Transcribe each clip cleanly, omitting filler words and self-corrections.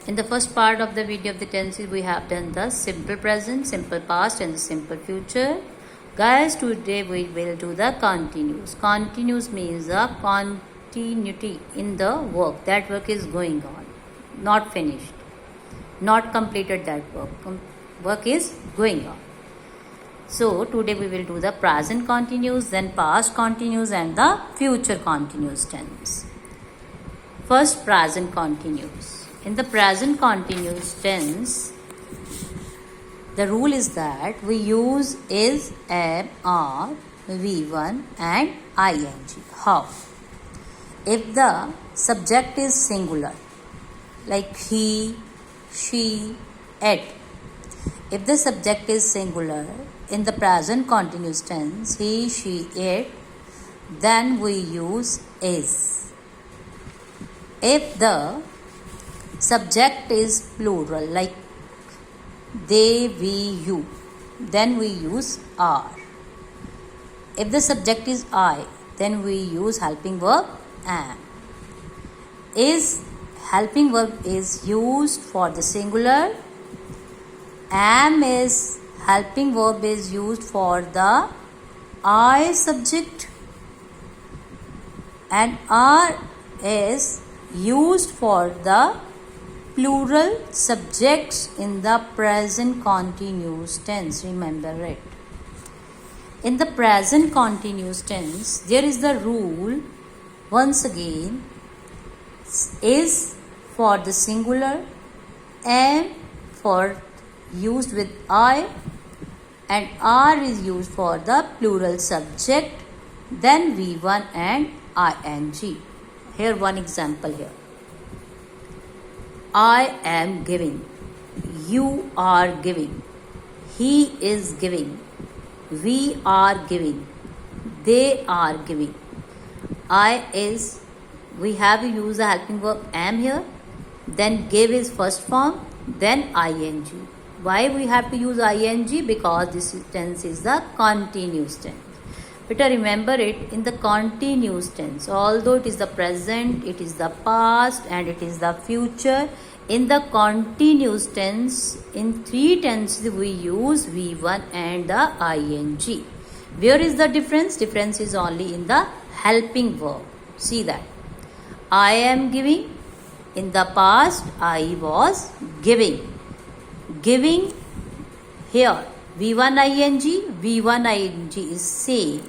In the first part of the video of the tenses, we have done the simple present, simple past and the simple future. Guys, today we will do the continuous. Continuous means the continuity in the work. That work is going on, not finished, not completed that work. Work is going on. So today we will do the present continuous, then past continuous and the future continuous tense. First, present continuous. In the present continuous tense, the rule is that we use is, am, are, V1 and ing. How? If the subject is singular, like he, she, it. If the subject is singular, in the present continuous tense, he, she, it, then we use is. If the subject is plural, like they, we, you, then we use are. If the subject is I, then we use helping verb am. Is helping verb is used for the singular. Am is helping verb is used for the I subject, and are is used for the plural subjects in the present continuous tense. Remember it. In the present continuous tense, there is the rule once again: is for the singular, am for used with I, and are is used for the plural subject, then V1 and ing. Here one example here. I am giving, you are giving, he is giving, we are giving, they are giving. I is, we have to use the helping verb am here, then give is first form, then ing. Why we have to use ing? Because this tense is the continuous tense. Better remember it, in the continuous tense, although it is the present, it is the past and it is the future, in the continuous tense, in three tenses we use V1 and the ing. Where is the difference? Difference is only in the helping verb. See that. I am giving, in the past I was giving. Giving here V1 ing is same.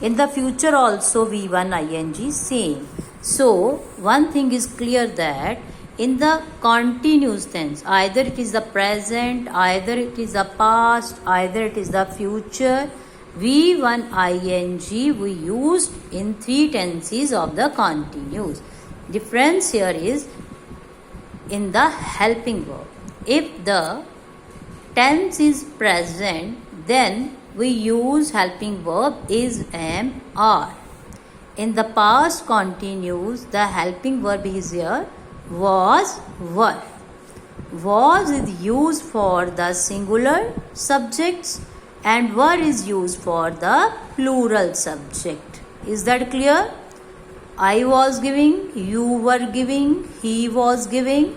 In the future also V1 ing same. So one thing is clear, that in the continuous tense, either it is the present, either it is the past, either it is the future, V1 ing we used in three tenses of the continuous. Difference here is in the helping verb. If the tense is present, then we use helping verb is, am, are. In the past continuous, the helping verb is here was, were. Was is used for the singular subjects and were is used for the plural subject. Is that clear? I was giving, you were giving, he was giving,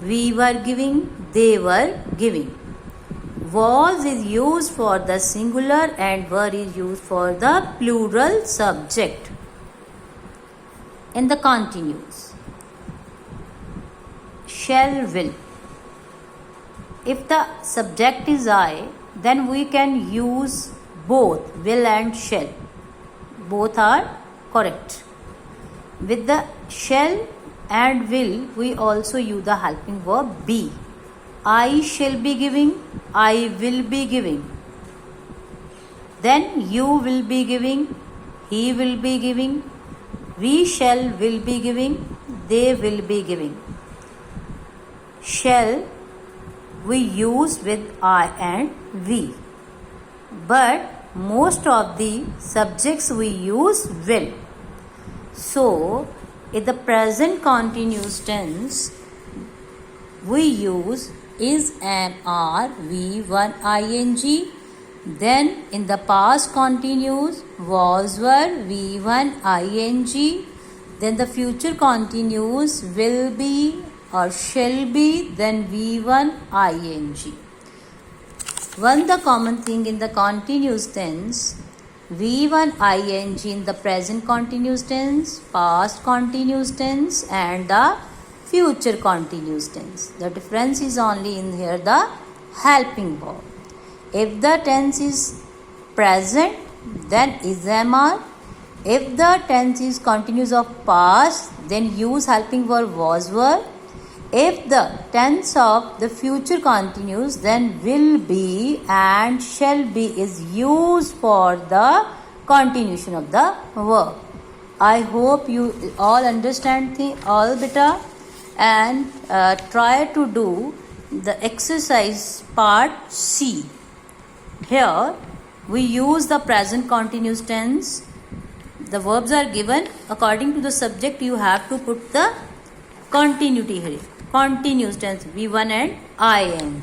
we were giving, they were giving. Was is used for the singular and were is used for the plural subject. In the continuous, shall, will. If the subject is I, then we can use both will and shall. Both are correct. With the shall and will, we also use the helping verb be. I shall be giving, I will be giving. Then you will be giving, he will be giving, we shall will be giving, they will be giving. Shall we use with I and we, but most of the subjects we use will. So in the present continuous tense, we use is, am, are, V1 ing. Then in the past continuous, was, were, V1 ing. Then the future continuous will be, or shall be, then V1 ing. One the common thing in the continuous tense, V1 ing in the present continuous tense, past continuous tense and the future continuous tense. The difference is only in here the helping verb. If the tense is present, then ismr. If the tense is continuous of past, then use helping verb was verb. If the tense of the future continues, then will be and shall be is used for the continuation of the verb. I hope you all understand all beta, and try to do the exercise part C. Here we use the present continuous tense. The verbs are given. According to the subject, you have to put the continuity here. Continuous tense V1 and ing.